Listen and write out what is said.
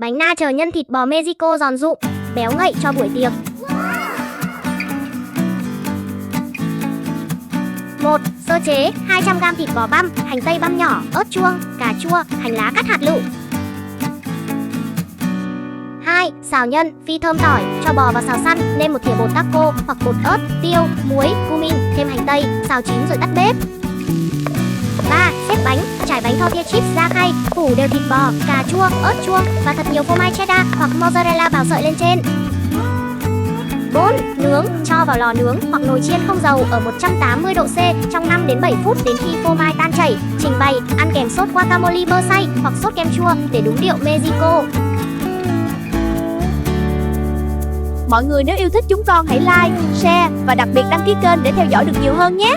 Bánh na chờ nhân thịt bò Mexico giòn rụm, béo ngậy cho buổi tiệc. 1. Sơ chế 200g thịt bò băm, hành tây băm nhỏ, ớt chuông, cà chua, hành lá cắt hạt lựu. 2. Xào nhân, phi thơm tỏi, cho bò vào xào săn, nêm một thìa bột taco hoặc bột ớt, tiêu, muối, cumin, thêm hành tây, xào chín rồi tắt bếp. 3. Xếp bánh, trải bánh tortilla chips ra khay, phủ đều thịt bò, cà chua, ớt chuông và thật nhiều phô mai cheddar hoặc mozzarella bào sợi lên trên. 4. Nướng, cho vào lò nướng hoặc nồi chiên không dầu ở 180 độ C trong 5 đến 7 phút đến khi phô mai tan chảy. Trình bày, ăn kèm sốt guacamole bơ xay hoặc sốt kem chua để đúng điệu Mexico. Mọi người nếu yêu thích chúng con hãy like, share và đặc biệt đăng ký kênh để theo dõi được nhiều hơn nhé.